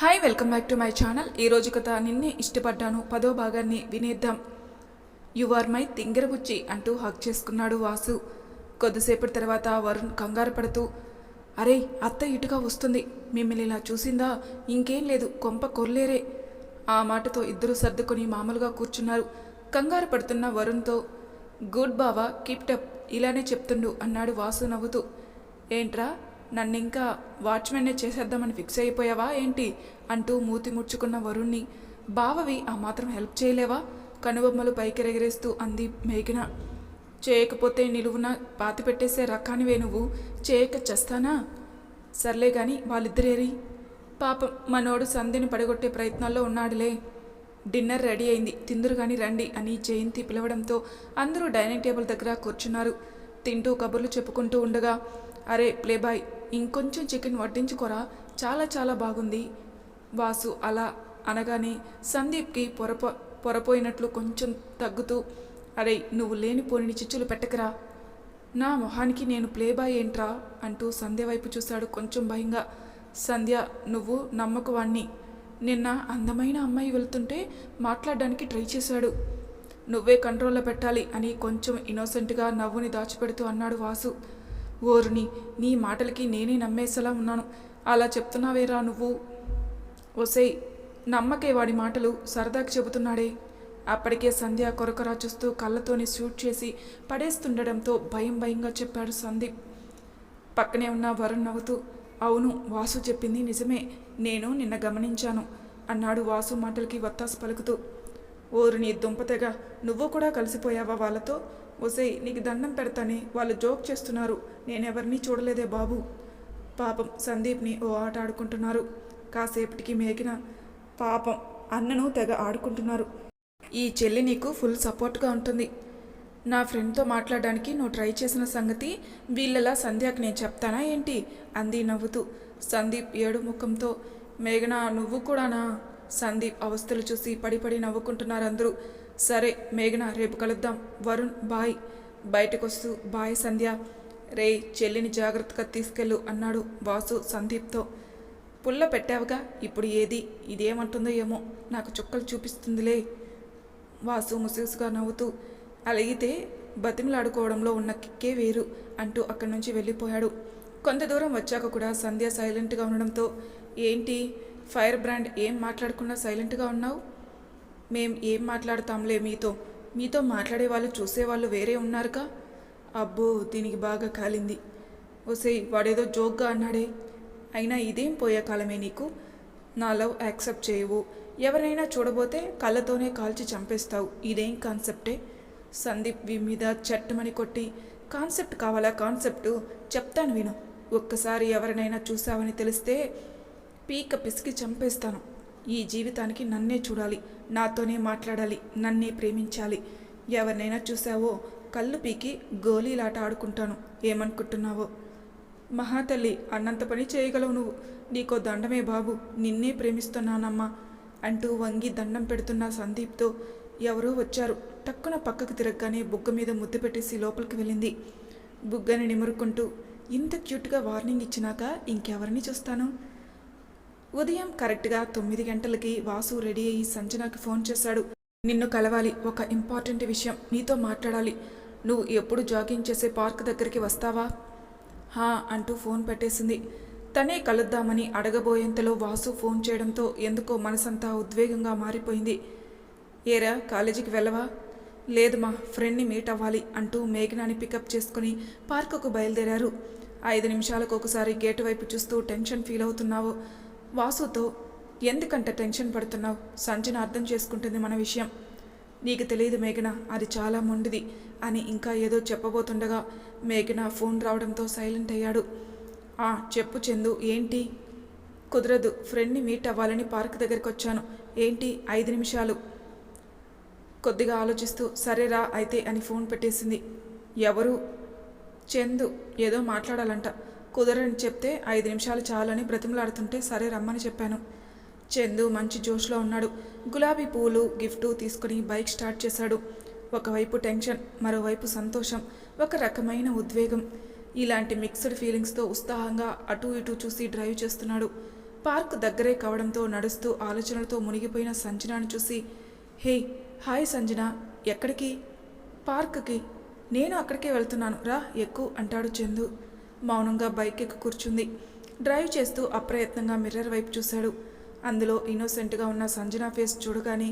Hi welcome back to my channel. ఈరోజు కథ నిన్నే ఇష్టపడ్డాను 10వ భాగాన్ని వినేద్దాం. యు ఆర్ మై తింగరబుచ్చి అంటూ హక్ చేసుకున్నాడు వాసు. కొద్దిసేపటి తర్వాత వరుణ్ కంగారు పడుతూ, అరే అత్త ఇటుగా వస్తుంది, మిమ్మల్ని ఇలా చూసిందా? ఇంకేం లేదు, కొంప కొర్లేరే. ఆ మాటతో ఇద్దరూ సర్దుకొని మామూలుగా కూర్చున్నారు. కంగారు పడుతున్న వరుణ్తో, గుడ్ బావా, కీప్టప్, ఇలానే చెప్తుండు అన్నాడు వాసు నవ్వుతూ. ఏంట్రా, నన్నింకా వాచ్మెన్నే చేసేద్దామని ఫిక్స్ అయిపోయావా ఏంటి అంటూ మూతి ముడుచుకున్న వరుణ్ణి, బావవి ఆ మాత్రం హెల్ప్ చేయలేవా? కనుబొమ్మలు పైకెరగరేస్తూ అంది మేఘన. చేయకపోతే నిలువున పాతి పెట్టేసే రకానివే నువ్వు, చేయక చేస్తానా? సర్లే గాని వాళ్ళిద్దరేరి? పాపం మనోడు సంధ్యని పడగొట్టే ప్రయత్నాల్లో ఉన్నాడులే. డిన్నర్ రెడీ అయింది, తిందురు గాని రండి అని జయంతి పిలవడంతో అందరూ డైనింగ్ టేబుల్ దగ్గర కూర్చున్నారు. తింటూ కబుర్లు చెప్పుకుంటూ ఉండగా, అరే ప్లేబాయ్, ఇంకొంచెం చికెన్ వడ్డించుకోరా, చాలా చాలా బాగుంది. వాసు అలా అనగానే సందీప్కి పొరపోయినట్లు కొంచెం తగ్గుతూ, అరే నువ్వు లేనిపోని చిచ్చులు పెట్టకరా, నా మొహానికి నేను ప్లేబాయ్ ఏంట్రా అంటూ సంధ్య వైపు చూశాడు కొంచెం భయంగా. సంధ్య, నువ్వు నమ్మకవాణ్ణి. నిన్న అందమైన అమ్మాయి వెళ్తుంటే మాట్లాడడానికి ట్రై చేశాడు, నువ్వే కంట్రోల్లో పెట్టాలి అని కొంచెం ఇన్నోసెంట్గా నవ్వుని దాచిపెడుతూ అన్నాడు వాసు. ఓరుని, నీ మాటలకి నేనే నమ్మేసేలా ఉన్నాను, అలా చెప్తున్నావేరా నువ్వు? ఒసేయ్, నమ్మకే వాడి మాటలు, సరదాకి చెబుతున్నాడే. అప్పటికే సంధ్య కొరకొరా చూస్తూ కళ్ళతోని షూట్ చేసి పడేస్తుండడంతో భయంగా చెప్పాడు సందీప్. పక్కనే ఉన్న వరుణ్ నవ్వుతూ, అవును, వాసు చెప్పింది నిజమే, నేను నిన్న గమనించాను అన్నాడు వాసు మాటలకి వత్తాసు పలుకుతూ. ఓరుని దుంపతెగా, నువ్వు కూడా కలిసిపోయావా వాళ్ళతో? ఒసేయ్, నీకు దండం పెడతానే, వాళ్ళు జోక్ చేస్తున్నారు, నేనెవరినీ చూడలేదే బాబు. పాపం సందీప్ని ఓ ఆట ఆడుకుంటున్నారు. కాసేపటికి మేఘన, పాపం అన్నను తెగ ఆడుకుంటున్నారు. ఈ చెల్లి నీకు ఫుల్ సపోర్ట్గా ఉంటుంది. నా ఫ్రెండ్తో మాట్లాడడానికి నువ్వు ట్రై చేసిన సంగతి వీళ్ళలా సంధ్యకి నేను చెప్తానా ఏంటి అంది నవ్వుతూ. సందీప్ ఏడు ముఖంతో, మేఘన నువ్వు కూడానా? సందీప్ అవస్థలు చూసి పడి నవ్వుకుంటున్నారు అందరూ. సరే మేఘన, రేపు కలుద్దాం. వరుణ్ బాయ్. బయటకొస్తూ, బాయ్ సంధ్య. రే, చెల్లిని జాగ్రత్తగా తీసుకెళ్ళు అన్నాడు వాసు సందీప్తో. పుల్ల పెట్టావుగా, ఇప్పుడు ఏది ఇదేమంటుందో ఏమో, నాకు చుక్కలు చూపిస్తుందిలే. వాసు ముసిగుసుగా నవ్వుతూ, అలిగితే బతిమలాడుకోవడంలో ఉన్న కిక్కే వేరు అంటూ అక్కడి నుంచి వెళ్ళిపోయాడు. కొంత దూరం వచ్చాక కూడా సంధ్య సైలెంట్గా ఉండడంతో, ఏంటి ఫైర్ బ్రాండ్, ఏం మాట్లాడకుండా సైలెంట్గా ఉన్నావు? మేం ఏం మాట్లాడతాంలే మీతో మాట్లాడే వాళ్ళు చూసేవాళ్ళు వేరే ఉన్నారుగా. అబ్బో, దీనికి బాగా కాలింది. ఒసేయ్, వాడేదో జోక్గా అన్నాడే, అయినా ఇదేం పోయే కాలమే నీకు. నా లవ్ యాక్సెప్ట్ చేయవు, ఎవరైనా చూడబోతే కళ్ళతోనే కాల్చి చంపేస్తావు, ఇదేం కాన్సెప్టే? సందీప్ మీద చట్టమని కొట్టి, కాన్సెప్ట్ కావాలా? కాన్సెప్టు చెప్తాను విను. ఒక్కసారి ఎవరినైనా చూసావని తెలిస్తే పీక పిసికి చంపేస్తాను. ఈ జీవితానికి నన్నే చూడాలి, నాతోనే మాట్లాడాలి, నన్నే ప్రేమించాలి. ఎవరినైనా చూసావో కళ్ళు పీకి గోళీలాట ఆడుకుంటాను, ఏమనుకుంటున్నావో? మహాతల్లి, అన్నంత పని చేయగలవు నువ్వు, నీకో దండమే బాబు, నిన్నే ప్రేమిస్తున్నానమ్మా అంటూ వంగి దండం పెడుతున్న సందీప్తో ఎవరో వచ్చారు. టక్కున పక్కకు తిరగగానే బుగ్గ మీద ముద్దు పెట్టేసి లోపలికి వెళ్ళింది. బుగ్గని నిమురుకుంటూ, ఇంత క్యూట్గా వార్నింగ్ ఇచ్చినాక ఇంకెవరిని చూస్తాను? ఉదయం కరెక్ట్గా 9 గంటలకి వాసు రెడీ అయ్యి సంజనాకి ఫోన్ చేశాడు. నిన్ను కలవాలి, ఒక ఇంపార్టెంట్ విషయం, నీతో మాట్లాడాలి. నువ్వు ఎప్పుడు జాగింగ్ చేసే పార్క్ దగ్గరికి వస్తావా? హా అంటూ ఫోన్ పెట్టేసింది. తనే కలుద్దామని అడగబోయేంతలో వాసు ఫోన్ చేయడంతో ఎందుకో మనసంతా ఉద్వేగంగా మారిపోయింది. ఏరా, కాలేజీకి వెళ్ళవా? లేదు, మా ఫ్రెండ్ని మీట్ అవ్వాలి అంటూ మేఘనాని పికప్ చేసుకుని పార్కుకు బయలుదేరారు. 5 నిమిషాలకు ఒకసారి గేటు వైపు చూస్తూ టెన్షన్ ఫీల్ అవుతున్నావు. వాసుతో, ఎందుకంటే టెన్షన్ పడుతున్నావు? సంజన అర్థం చేసుకుంటుంది మన విషయం. నీకు తెలియదు మేఘన, అది చాలా మొండిది అని ఇంకా ఏదో చెప్పబోతుండగా మేఘన ఫోన్ రావడంతో సైలెంట్ అయ్యాడు. చెప్పు చందు, ఏంటి? కుదరదు, ఫ్రెండ్ని మీట్ అవ్వాలని పార్క్ దగ్గరికి వచ్చాను. ఏంటి 5 నిమిషాలు? కొద్దిగా ఆలోచిస్తూ, సరేరా అయితే అని ఫోన్ పెట్టేసింది. ఎవరు? చందు, ఏదో మాట్లాడాలంట. కుదరని చెప్తే 5 నిమిషాలు చాలని బ్రతిమలాడుతుంటే సరే రమ్మని చెప్పాను. చందు మంచి జోష్లో ఉన్నాడు. గులాబీ పూలు గిఫ్టు తీసుకుని బైక్ స్టార్ట్ చేశాడు. ఒకవైపు టెన్షన్, మరోవైపు సంతోషం, ఒక రకమైన ఉద్వేగం. ఇలాంటి మిక్స్డ్ ఫీలింగ్స్తో ఉత్సాహంగా అటూ ఇటూ చూసి డ్రైవ్ చేస్తున్నాడు. పార్క్ దగ్గరే కావడంతో నడుస్తూ ఆలోచనలతో మునిగిపోయిన సంజనాను చూసి, హే హాయ్ సంజన, ఎక్కడికి? పార్క్కి. నేను అక్కడికే వెళ్తున్నాను, రా ఎక్కు అంటాడు చందు. మౌనంగా బైక్ ఎక్కి కూర్చుంది. డ్రైవ్ చేస్తూ అప్రయత్నంగా మిర్రర్ వైపు చూశాడు. అందులో ఇన్నోసెంట్గా ఉన్న సంజన ఫేస్ చూడగానే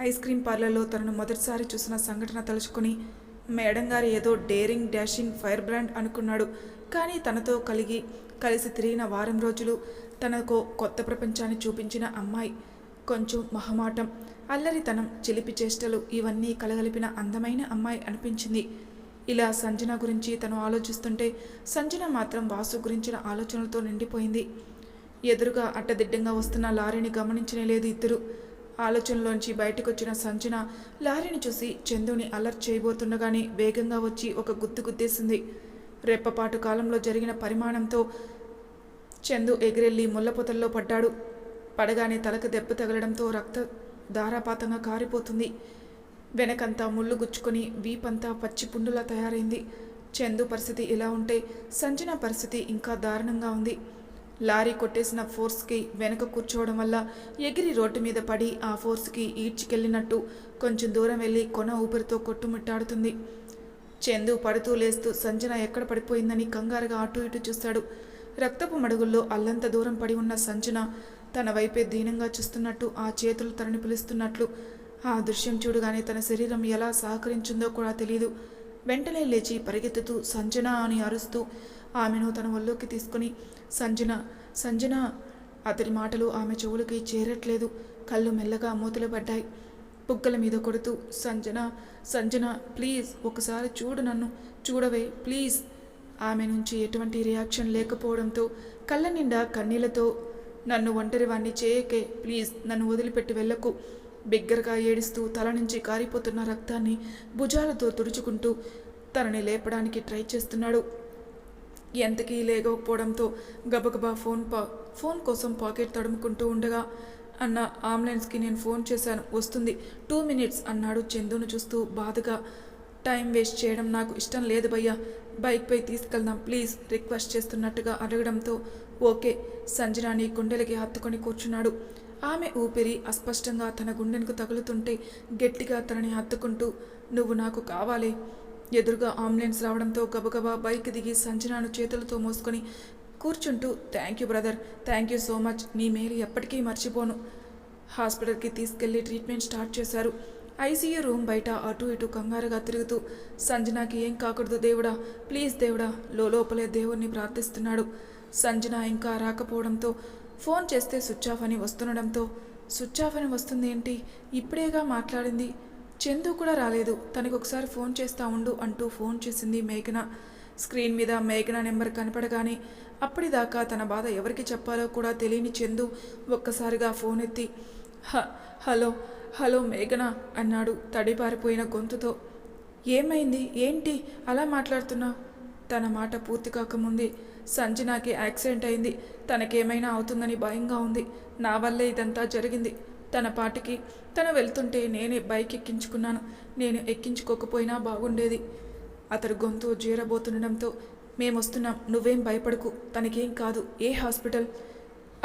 ఐస్ క్రీమ్ పార్లర్లో తనను మొదటిసారి చూసిన సంఘటన తలుచుకుని మేడం గారు ఏదో డేరింగ్ డాషింగ్ ఫైర్ బ్రాండ్ అనుకున్నాడు. కానీ తనతో కలిసి తిరిగిన వారం రోజులు తనకు కొత్త ప్రపంచాన్ని చూపించిన అమ్మాయి. కొంచెం మొహమాటం, అల్లరితనం, చిలిపి చేష్టలు ఇవన్నీ కలగలిపిన అందమైన అమ్మాయి అనిపించింది. ఇలా సంజన గురించి తను ఆలోచిస్తుంటే సంజన మాత్రం వాసు గురించిన ఆలోచనలతో నిండిపోయింది. ఎదురుగా అడ్డదిడ్డంగా వస్తున్న లారీని గమనించనే లేదు ఇద్దరు. ఆలోచనలోంచి బయటకొచ్చిన సంజన లారీని చూసి చందుని అలర్ట్ చేయబోతుండగానే వేగంగా వచ్చి ఒక గుద్దు గుద్దేసింది. రెప్పపాటు కాలంలో జరిగిన పరిమాణంతో చందు ఎగిరెళ్ళి ముళ్ళపొదల్లో పడ్డాడు. పడగానే తలకు దెబ్బ తగలడంతో రక్త ధారాపాతంగా కారిపోతుంది. వెనకంతా ముళ్ళు గుచ్చుకొని వీపంతా పచ్చి పుండులా తయారైంది. చందు పరిస్థితి ఇలా ఉంటే సంజన పరిస్థితి ఇంకా దారుణంగా ఉంది. లారీ కొట్టేసిన ఫోర్స్కి వెనక కూర్చోవడం వల్ల ఎగిరి రోడ్డు మీద పడి ఆ ఫోర్స్కి ఈడ్చికెళ్ళినట్టు కొంచెం దూరం వెళ్ళి కొన ఊపిరితో కొట్టుమిట్టాడుతుంది. చందు పడుతూ లేస్తూ సంజన ఎక్కడ పడిపోయిందని కంగారుగా అటు ఇటు చూశాడు. రక్తపు మడుగుల్లో అల్లంత దూరం పడి ఉన్న సంజన తన వైపే దీనంగా చూస్తున్నట్టు, ఆ చేతులు తనని పిలుస్తున్నట్లు. ఆ దృశ్యం చూడగానే తన శరీరం ఎలా సహకరించిందో కూడా తెలియదు. వెంటనే లేచి పరిగెత్తుతూ సంజన అని అరుస్తూ ఆమెను తన ఒళ్ళోకి తీసుకుని, సంజన సంజన. అతడి మాటలు ఆమె చెవులకి చేరట్లేదు. కళ్ళు మెల్లగా మూతలు పడ్డాయి. బుగ్గల మీద కొడుతూ, సంజన సంజన ప్లీజ్ ఒకసారి చూడు, నన్ను చూడవే ప్లీజ్. ఆమె నుంచి ఎటువంటి రియాక్షన్ లేకపోవడంతో కళ్ళ నిండా కన్నీళ్లతో, నన్ను ఒంటరివాణ్ణి చేయకే ప్లీజ్, నన్ను వదిలిపెట్టి వెళ్ళకు. బిగ్గరగా ఏడుస్తూ తల నుంచి కారిపోతున్న రక్తాన్ని భుజాలతో తుడుచుకుంటూ తనని లేపడానికి ట్రై చేస్తున్నాడు. ఎంతకీ లేకపోవడంతో గబగబా ఫోన్ కోసం పాకెట్ తడుముకుంటూ ఉండగా, అన్న అంబులెన్స్కి నేను ఫోన్ చేశాను, వస్తుంది 2 minutes అన్నాడు చందును చూస్తూ బాధగా. టైం వేస్ట్ చేయడం నాకు ఇష్టం లేదు భయ్యా, బైక్పై తీసుకెళ్దాం ప్లీజ్ రిక్వెస్ట్ చేస్తున్నట్టుగా అడగడంతో ఓకే. సంజనాని గుండెలకి హత్తుకొని కూర్చున్నాడు. ఆమె ఊపిరి అస్పష్టంగా తన గుండెలకు తగులుతుంటే గట్టిగా తనని హత్తుకుంటూ, నువ్వు నాకు కావాలి. ఎదురుగా అంబులెన్స్ రావడంతో గబగబా బైక్ దిగి సంజనాను చేతులతో మోసుకొని కూర్చుంటూ, thank you brother, thank you so much, నీ మేలు ఎప్పటికీ మర్చిపోను. హాస్పిటల్కి తీసుకెళ్లి ట్రీట్మెంట్ స్టార్ట్ చేశారు. ఐసీయూ రూమ్ బయట అటు ఇటు కంగారుగా తిరుగుతూ, సంజనాకి ఏం కాకూడదు దేవుడా, ప్లీజ్ దేవుడా, లోపలే దేవుణ్ణి ప్రార్థిస్తున్నాడు. సంజన ఇంకా రాకపోవడంతో ఫోన్ చేస్తే స్విచ్ ఆఫ్ అని వస్తుండడంతో, స్విచ్ ఆఫ్ అని వస్తుంది ఏంటి, ఇప్పుడేగా మాట్లాడింది, చందు కూడా రాలేదు, తనకు ఒకసారి ఫోన్ చేస్తా ఉండు అంటూ ఫోన్ చేసింది మేఘన. స్క్రీన్ మీద మేఘన నెంబర్ కనపడగానే అప్పటిదాకా తన బాధ ఎవరికి చెప్పాలో కూడా తెలియని చందు ఒక్కసారిగా ఫోన్ ఎత్తి, హలో హలో మేఘన అన్నాడు తడిపారిపోయిన గొంతుతో. ఏమైంది, ఏంటి అలా మాట్లాడుతున్నావు? తన మాట పూర్తి కాకముందే, సంజనాకి యాక్సిడెంట్ అయింది, తనకేమైనా అవుతుందని భయంగా ఉంది, నా వల్లే ఇదంతా జరిగింది. తన పాటికి తను వెళ్తుంటే నేనే బైక్ ఎక్కించుకున్నాను, నేను ఎక్కించుకోకపోయినా బాగుండేది. అతడు గొంతు జీరబోతుండడంతో, మేమొస్తున్నాం, నువ్వేం భయపడకు, తనకేం కాదు, ఏ హాస్పిటల్?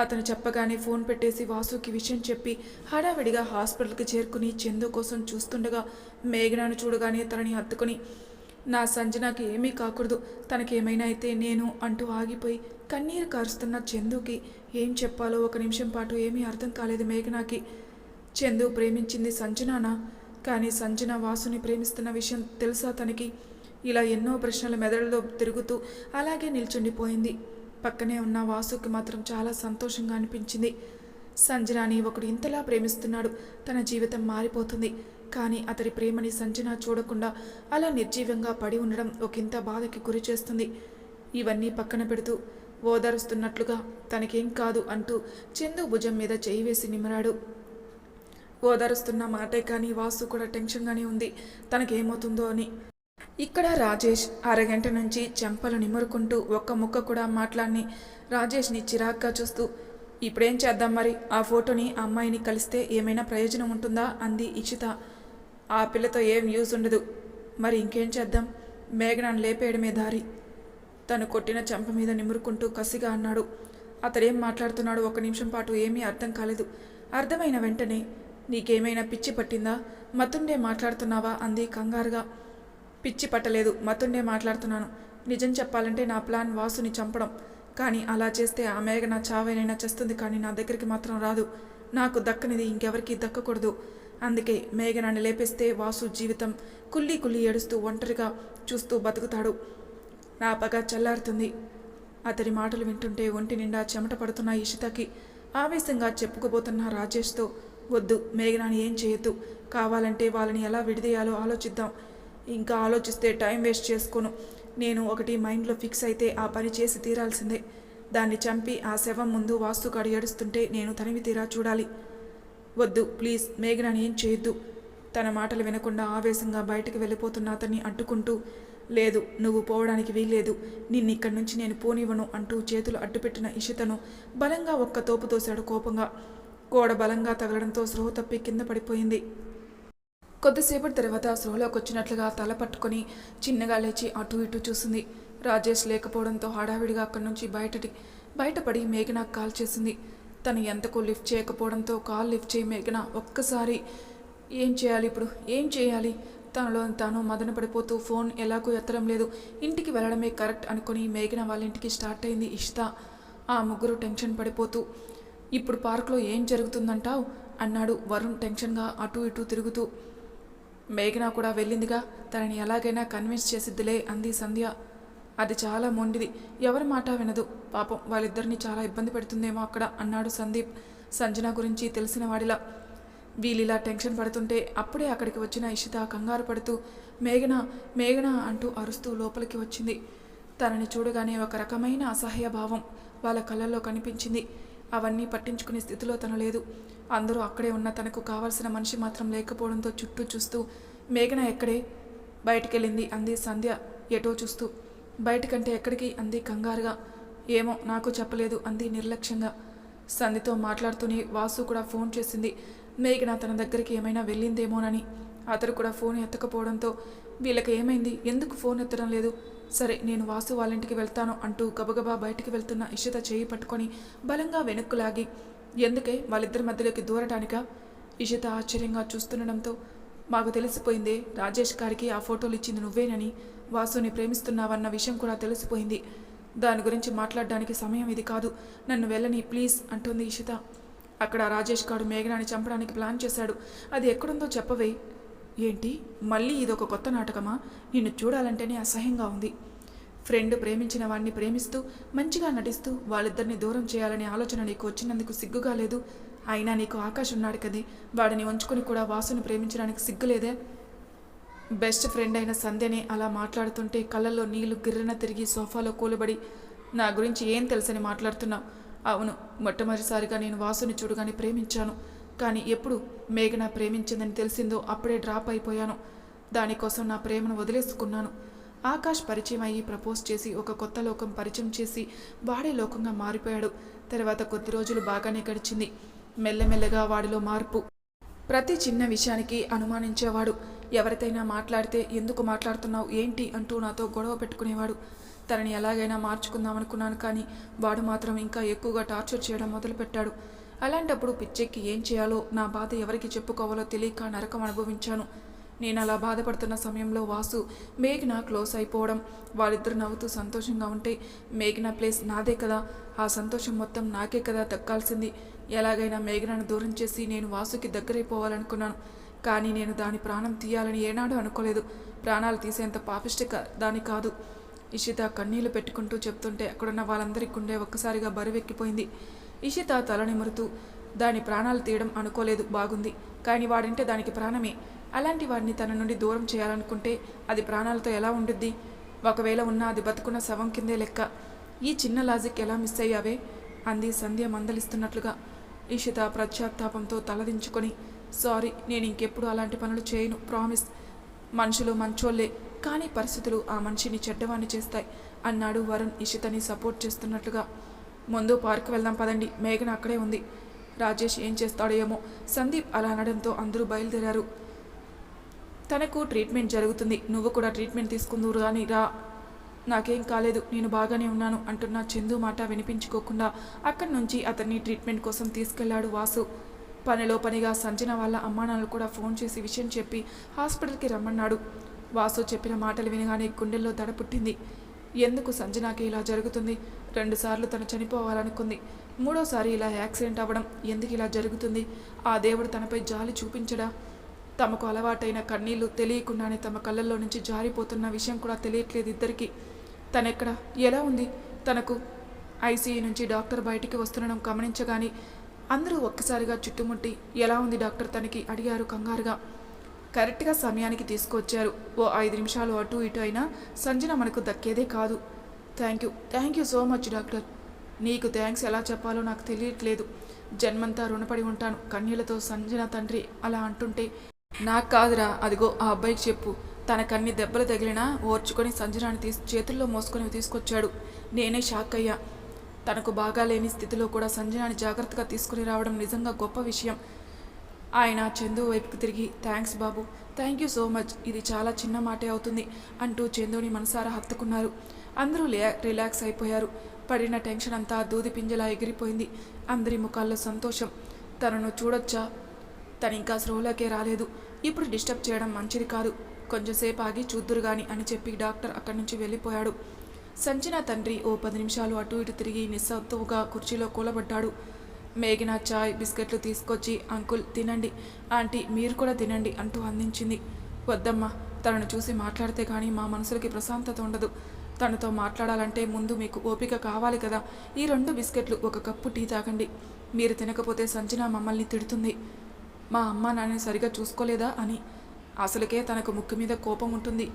అతను చెప్పగానే ఫోన్ పెట్టేసి వాసుకి విషయం చెప్పి హడావిడిగా హాస్పిటల్కి చేరుకుని చందు కోసం చూస్తుండగా మేఘనాను చూడగానే తనని హత్తుకుని, నా సంజనాకి ఏమీ కాకూడదు, తనకేమైనా అయితే నేను అంటూ ఆగిపోయి కన్నీరు కారుస్తున్న చందుకి ఏం చెప్పాలో 1 నిమిషం పాటు ఏమీ అర్థం కాలేదు మేఘనాకి. చందు ప్రేమించింది సంజనానా? కానీ సంజన వాసుని ప్రేమిస్తున్న విషయం తెలుసా తనకి? ఇలా ఎన్నో ప్రశ్నల మెదడులో తిరుగుతూ అలాగే నిల్చుండిపోయింది. పక్కనే ఉన్న వాసుకి మాత్రం చాలా సంతోషంగా అనిపించింది. సంజనాని ఒకడు ఇంతలా ప్రేమిస్తున్నాడు, తన జీవితం మారిపోతుంది. కానీ అతడి ప్రేమని సంజన చూడకుండా అలా నిర్జీవంగా పడి ఉండడం ఒకంత బాధకి గురి చేస్తుంది. ఇవన్నీ పక్కన పెడుతూ ఓదారుస్తున్నట్లుగా, తనకేం కాదు అంటూ చందు భుజం మీద చేయి వేసి నిమరాడు. ఓదారుస్తున్న మాటే కానీ వాసు కూడా టెన్షన్గానే ఉంది, తనకేమవుతుందో అని. ఇక్కడ రాజేష్ అరగంట నుంచి చెంపలు నిమురుకుంటూ ఒక్క ముక్క కూడా మాట్లాడిని రాజేష్ని చిరాగ్గా చూస్తూ, ఇప్పుడేం చేద్దాం మరి, ఆ ఫోటోని అమ్మాయిని కలిస్తే ఏమైనా ప్రయోజనం ఉంటుందా అంది ఇషిత. ఆ పిల్లతో ఏం యూజ్ ఉండదు, మరి ఇంకేం చేద్దాం, మేఘనాన్ని లేపేయడమే దారి. తను కొట్టిన చెంప మీద నిమురుకుంటూ కసిగా అన్నాడు. అతడేం మాట్లాడుతున్నాడో ఒక నిమిషం పాటు ఏమీ అర్థం కాలేదు. అర్థమైన వెంటనే, నీకేమైనా పిచ్చి పట్టిందా? మతుండే మాట్లాడుతున్నావా అంది కంగారుగా. పిచ్చి పట్టలేదు, మతుండే మాట్లాడుతున్నాను. నిజం చెప్పాలంటే నా ప్లాన్ వాసుని చంపడం. కానీ అలా చేస్తే ఆ మేఘన చావైనైనా చేస్తుంది, కానీ నా దగ్గరికి మాత్రం రాదు. నాకు దక్కనిది ఇంకెవరికీ దక్కకూడదు. అందుకే మేఘనాన్ని లేపేస్తే వాసు జీవితం కుళ్ళి కుళ్ళి ఏడుస్తూ ఒంటరిగా చూస్తూ బతుకుతాడు. నా పగ చల్లారుతుంది. అతడి మాటలు వింటుంటే ఒంటి నిండా చెమట పడుతున్న ఇషితకి ఆవేశంగా చెప్పుకోబోతున్న రాజేష్తో, వద్దు, మేఘనాని ఏం చేయొద్దు. కావాలంటే వాళ్ళని ఎలా విడిదేయాలో ఆలోచిద్దాం. ఇంకా ఆలోచిస్తే టైం వేస్ట్ చేసుకోను. నేను ఒకటి మైండ్లో ఫిక్స్ అయితే ఆ పని చేసి తీరాల్సిందే. దాన్ని చంపి ఆ శవం ముందు వాస్తుగాడు ఏడుస్తుంటే నేను తనివి తీరా చూడాలి. వద్దు ప్లీజ్, మేఘనాని ఏం చేయొద్దు. తన మాటలు వినకుండా ఆవేశంగా బయటకు వెళ్ళిపోతున్న అతన్ని అడ్డుకుంటూ, లేదు, నువ్వు పోవడానికి వీల్లేదు. నిన్నిక్కడి నుంచి నేను పోనివ్వను అంటూ చేతులు అడ్డుపెట్టిన ఇషితను బలంగా ఒక్క తోపు తోశాడు కోపంగా. గోడ బలంగా తగలడంతో స్పృహ తప్పి కింద పడిపోయింది. కొద్దిసేపటి తర్వాత స్పృహలోకి వచ్చినట్లుగా తల పట్టుకొని చిన్నగా లేచి అటు ఇటు చూసింది. రాజేష్ లేకపోవడంతో హడావిడిగా అక్కడి నుంచి బయటపడి మేఘనాకు కాల్ చేసింది. తను ఎంతకు లిఫ్ట్ చేయకపోవడంతో కాల్ లిఫ్ట్ చేయి మేఘన. ఒక్కసారి ఏం చేయాలి ఇప్పుడు, ఏం చేయాలి? తనలో తాను మదన పడిపోతూ ఫోన్ ఎలాగో ఎత్తడం లేదు. ఇంటికి వెళ్ళడమే కరెక్ట్ అనుకుని మేఘన వాళ్ళ ఇంటికి స్టార్ట్ అయింది ఇషిత. ఆ ముగ్గురు టెన్షన్ పడిపోతూ, ఇప్పుడు పార్క్లో ఏం జరుగుతుందంటావు అన్నాడు వరుణ్ టెన్షన్గా అటు ఇటు తిరుగుతూ. మేఘన కూడా వెళ్ళిందిగా, తనని ఎలాగైనా కన్విన్స్ చేసిద్దిలే అంది సంధ్య. అది చాలా మొండిది, ఎవరి మాట వినదు. పాపం వాళ్ళిద్దరిని చాలా ఇబ్బంది పెడుతుందేమో అక్కడ అన్నాడు సందీప్ సంజన గురించి తెలిసిన వాడిలా. వీళ్ళిలా టెన్షన్ పడుతుంటే అప్పుడే అక్కడికి వచ్చిన ఇషిత కంగారు పడుతూ మేఘన మేఘన అంటూ అరుస్తూ లోపలికి వచ్చింది. తనని చూడగానే ఒక రకమైన అసహ్య భావం వాళ్ళ కళ్ళల్లో కనిపించింది. అవన్నీ పట్టించుకునే స్థితిలో తను లేదు. అందరూ అక్కడే ఉన్న తనకు కావాల్సిన మనిషి మాత్రం లేకపోవడంతో చుట్టూ చూస్తూ, మేఘన ఎక్కడే? బయటికెళ్ళింది అంది సంధ్య ఎటో చూస్తూ. బయటకంటే ఎక్కడికి అంది కంగారుగా. ఏమో నాకు చెప్పలేదు అంది నిర్లక్ష్యంగా. సంధ్యతో మాట్లాడుతూనే వాసు కూడా ఫోన్ చేసింది. మేఘన తన దగ్గరికి ఏమైనా వెళ్ళిందేమోనని. అతడు కూడా ఫోన్ ఎత్తకపోవడంతో వీళ్ళకి ఏమైంది, ఎందుకు ఫోన్ ఎత్తడం లేదు? సరే, నేను వాసు వాళ్ళ ఇంటికి వెళ్తాను అంటూ గబగబా బయటికి వెళ్తున్న ఇషిత చేయి పట్టుకొని బలంగా వెనక్కు లాగి, ఎందుకే వాళ్ళిద్దరి మధ్యలోకి దూరటానికా? ఇషిత ఆశ్చర్యంగా చూస్తుండడంతో, మాకు తెలిసిపోయిందే, రాజేష్ గారికి ఆ ఫోటోలు ఇచ్చింది నువ్వేనని, వాసుని ప్రేమిస్తున్నావన్న విషయం కూడా తెలిసిపోయింది. దాని గురించి మాట్లాడడానికి సమయం ఇది కాదు, నన్ను వెళ్ళని ప్లీజ్ అంటుంది ఇషిత. అక్కడ రాజేష్ గారు మేఘనాని చంపడానికి ప్లాన్ చేశాడు. అది ఎక్కడుందో చెప్పవే. ఏంటి, మళ్ళీ ఇదొక కొత్త నాటకమా? నిన్ను చూడాలంటేనే అసహ్యంగా ఉంది. ఫ్రెండ్ ప్రేమించిన వాడిని ప్రేమిస్తూ మంచిగా నటిస్తూ వాళ్ళిద్దరిని దూరం చేయాలనే ఆలోచన నీకు వచ్చినందుకు సిగ్గుగా లేదు? అయినా నీకు ఆకాశ్ ఉన్నాడు కదే, వాడిని ఉంచుకొని కూడా వాసుని ప్రేమించడానికి సిగ్గులేదే? బెస్ట్ ఫ్రెండ్ అయిన సంధ్యనే అలా మాట్లాడుతుంటే కళ్ళల్లో నీళ్లు గిర్రన తిరిగి సోఫాలో కూలబడి, నా గురించి ఏం తెలుసని మాట్లాడుతున్నావు? అవును, మొట్టమొదటిసారిగా నేను వాసుని చూడగానే ప్రేమించాను. కానీ ఎప్పుడు మేఘన ప్రేమించిందని తెలిసిందో అప్పుడే డ్రాప్ అయిపోయాను. దానికోసం నా ప్రేమను వదిలేసుకున్నాను. ఆకాష్ పరిచయం అయ్యి ప్రపోజ్ చేసి ఒక కొత్త లోకం పరిచయం చేసి వాడే లోకంగా మారిపోయాడు. తర్వాత కొద్ది రోజులు బాగానే గడిచింది. మెల్లమెల్లగా వాడిలో మార్పు. ప్రతి చిన్న విషయానికి అనుమానించేవాడు. ఎవరితైనా మాట్లాడితే ఎందుకు మాట్లాడుతున్నావు ఏంటి అంటూ నాతో గొడవ పెట్టుకునేవాడు. తనని ఎలాగైనా మార్చుకుందామనుకున్నాను, కానీ వాడు మాత్రం ఇంకా ఎక్కువగా టార్చర్ చేయడం మొదలుపెట్టాడు. అలాంటప్పుడు పిచ్చెక్కి ఏం చేయాలో, నా బాధ ఎవరికి చెప్పుకోవాలో తెలియక నరకం అనుభవించాను. నేను అలా బాధపడుతున్న సమయంలో వాసు మేఘన క్లోజ్ అయిపోవడం, వాళ్ళిద్దరు నవ్వుతూ సంతోషంగా ఉంటే, మేఘన ప్లేస్ నాదే కదా, ఆ సంతోషం మొత్తం నాకే కదా దక్కాల్సింది. ఎలాగైనా మేఘనను దూరం చేసి నేను వాసుకి దగ్గరైపోవాలనుకున్నాను. కానీ నేను దాని ప్రాణం తీయాలని ఏనాడూ అనుకోలేదు. ప్రాణాలు తీసేంత పాపిష్టిక దాని కాదు. ఇషిత కన్నీళ్లు పెట్టుకుంటూ చెప్తుంటే అక్కడున్న వాళ్ళందరికీ గుండె ఒక్కసారిగా బరువెక్కిపోయింది. ఇషిత తల నిమురుతూ, దాని ప్రాణాలు తీయడం అనుకోలేదు, బాగుంది, కానీ వాడంటే దానికి ప్రాణమే. అలాంటి వాడిని తన నుండి దూరం చేయాలనుకుంటే అది ప్రాణాలతో ఎలా ఉండుద్ది? ఒకవేళ ఉన్నా అది బతుకున్న శవం కిందే లెక్క. ఈ చిన్న లాజిక్ ఎలా మిస్ అయ్యావే అంది సంధ్య మందలిస్తున్నట్లుగా. ఇషిత ప్రత్యాత్తాపంతో తలదించుకొని, సారీ, నేను ఇంకెప్పుడు అలాంటి పనులు చేయను, ప్రామిస్. మనుషులు మంచోళ్లే, కానీ పరిస్థితులు ఆ మనిషిని చెడ్డవాణ్ణి చేస్తాయి అన్నాడు వరుణ్ ఇషితని సపోర్ట్ చేస్తున్నట్లుగా. ముందు పార్క్ వెళ్దాం పదండి, మేఘన అక్కడే ఉంది. రాజేష్ ఏం చేస్తాడో ఏమో. సందీప్ అలా అనడంతో అందరూ బయలుదేరారు. తనకు ట్రీట్మెంట్ జరుగుతుంది, నువ్వు కూడా ట్రీట్మెంట్ తీసుకుందురు కానీ రా. నాకేం కాలేదు, నేను బాగానే ఉన్నాను అంటున్న చందు మాట వినిపించుకోకుండా అక్కడి నుంచి అతన్ని ట్రీట్మెంట్ కోసం తీసుకెళ్లాడు వాసు. పనిలో పనిగా సంజన వాళ్ళ అమ్మానాన్నలు కూడా ఫోన్ చేసి విషయం చెప్పి హాస్పిటల్కి రమ్మన్నాడు. వాసు చెప్పిన మాటలు వినగానే గుండెల్లో దడ పుట్టింది. ఎందుకు సంజనాకి ఇలా జరుగుతుంది? 2 సార్లు తను చనిపోవాలనుకుంది. 3వసారి ఇలా యాక్సిడెంట్ అవ్వడం ఎందుకు ఇలా జరుగుతుంది? ఆ దేవుడు తనపై జాలి చూపించడా? తమకు అలవాటైన కన్నీళ్లు తెలియకుండానే తమ కళ్ళల్లో నుంచి జారిపోతున్న విషయం కూడా తెలియట్లేదు ఇద్దరికి. తనెక్కడ, ఎలా ఉంది? తనకు ఐసీయూ నుంచి డాక్టర్ బయటికి వస్తుండడం గమనించగానే అందరూ ఒక్కసారిగా చుట్టుముట్టి ఎలా ఉంది డాక్టర్ తనకి అడిగారు కంగారుగా. కరెక్ట్గా సమయానికి తీసుకొచ్చారు. ఓ 5 నిమిషాలు అటు ఇటు అయినా సంజన మనకు దక్కేదే కాదు. Thank you so much doctor. నీకు థ్యాంక్స్ ఎలా చెప్పాలో నాకు తెలియట్లేదు. జన్మంతా రుణపడి ఉంటాను. కన్నీళ్లతో సంజన తండ్రి అలా అంటుంటే, నాకు కాదురా, అదిగో ఆ అబ్బాయికి చెప్పు. తనకన్ని దెబ్బలు తగిలినా ఓర్చుకొని సంజనాన్ని చేతుల్లో మోసుకొని తీసుకొచ్చాడు. నేనే షాక్ అయ్యా. తనకు బాగా లేని స్థితిలో కూడా సంజనాన్ని జాగ్రత్తగా తీసుకుని రావడం నిజంగా గొప్ప విషయం. ఆయన చందు వైపుకి తిరిగి, thanks Babu, thank you so much, ఇది చాలా చిన్న మాటే అవుతుంది అంటూ చందుని మనసారా హత్తుకున్నారు. అందరూ రిలాక్స్ అయిపోయారు. పడిన టెన్షన్ అంతా దూది పింజలా ఎగిరిపోయింది. అందరి ముఖాల్లో సంతోషం. తనను చూడొచ్చా? తను ఇంకా స్రోలోకే రాలేదు. ఇప్పుడు డిస్టర్బ్ చేయడం మంచిది కాదు. కొంచెంసేపు ఆగి చూద్దురు గాని అని చెప్పి డాక్టర్ అక్కడి నుంచి వెళ్ళిపోయాడు. సంజన తండ్రి ఓ 10 నిమిషాలు అటు ఇటు తిరిగి నిస్సత్తువుగా కుర్చీలో కూలబడ్డాడు. మేఘన చాయ్ బిస్కెట్లు తీసుకొచ్చి, అంకుల్ తినండి, ఆంటీ మీరు కూడా తినండి అంటూ అందించింది. వద్దమ్మా, తనను చూసి మాట్లాడితే కానీ మా మనసులకి ప్రశాంతత ఉండదు. తనతో మాట్లాడాలంటే ముందు మీకు ఓపిక కావాలి కదా. ఈ 2 బిస్కెట్లు, 1 కప్పు టీ తాగండి. మీరు తినకపోతే సంజన మమ్మల్ని తిడుతుంది. మా అమ్మ నాన్నని సరిగా చూసుకోలేదా అని. అసలుకే తనకు ముక్కు మీద కోపం ఉంటుంది.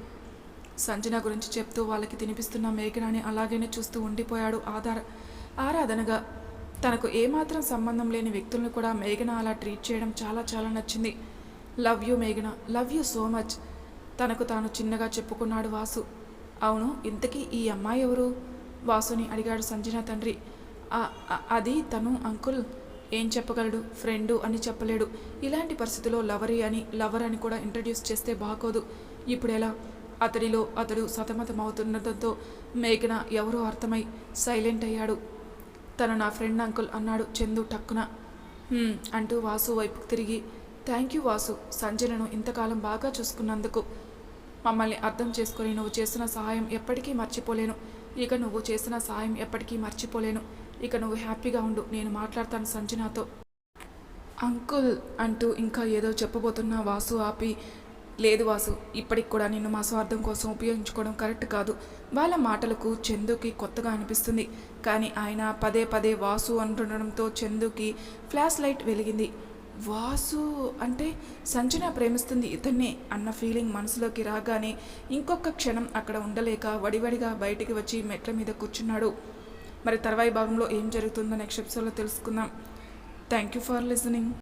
సంజన గురించి చెప్తూ వాళ్ళకి తినిపిస్తున్న మేఘనాని అలాగనే చూస్తూ ఉండిపోయాడు ఆరాధనగా. తనకు ఏమాత్రం సంబంధం లేని వ్యక్తులను కూడా మేఘన అలా ట్రీట్ చేయడం చాలా చాలా నచ్చింది. లవ్ యూ మేఘన, లవ్ యూ సో మచ్ తనకు తాను చిన్నగా చెప్పుకున్నాడు వాసు. అవును, ఇంతకీ ఈ అమ్మాయి ఎవరు? వాసుని అడిగాడు సంజన తండ్రి. అది తను అంకుల్. ఏం చెప్పగలడు? ఫ్రెండు అని చెప్పలేడు. ఇలాంటి పరిస్థితిలో లవర్ అని కూడా ఇంట్రడ్యూస్ చేస్తే బాగోదు. ఇప్పుడెలా? అతడు సతమతమవుతుండటంతో మేఘన ఎవరో అర్థమై సైలెంట్ అయ్యాడు. తను నా ఫ్రెండ్ అంకుల్ అన్నాడు చందు టక్కున. అంటూ వాసు వైపుకు తిరిగి, థ్యాంక్ యూ వాసు, సంజనను ఇంతకాలం బాగా చూసుకున్నందుకు. మమ్మల్ని అర్థం చేసుకొని నువ్వు చేసిన సహాయం ఎప్పటికీ మర్చిపోలేను. ఇక నువ్వు హ్యాపీగా ఉండు. నేను మాట్లాడతాను సంజనాతో. అంకుల్ అంటూ ఇంకా ఏదో చెప్పబోతున్న వాసు ఆపి, లేదు వాసు, ఇప్పటికి కూడా నిన్ను మా స్వార్థం కోసం ఉపయోగించుకోవడం కరెక్ట్ కాదు. వాళ్ళ మాటలకు చందుకి కొత్తగా అనిపిస్తుంది. కానీ ఆయన పదే పదే వాసు అంటుండడంతో చందుకి ఫ్లాష్ లైట్ వెలిగింది. వాసు అంటే సంజన ప్రేమిస్తుంది ఇతన్నే అన్న ఫీలింగ్ మనసులోకి రాగానే ఇంకొక క్షణం అక్కడ ఉండలేక వడివడిగా బయటికి వచ్చి మెట్ల మీద కూర్చున్నాడు. మరి తర్వాయి భాగంలో ఏం జరుగుతుందో నెక్స్ట్ ఎపిసోడ్లో తెలుసుకుందాం. Thank you for listening.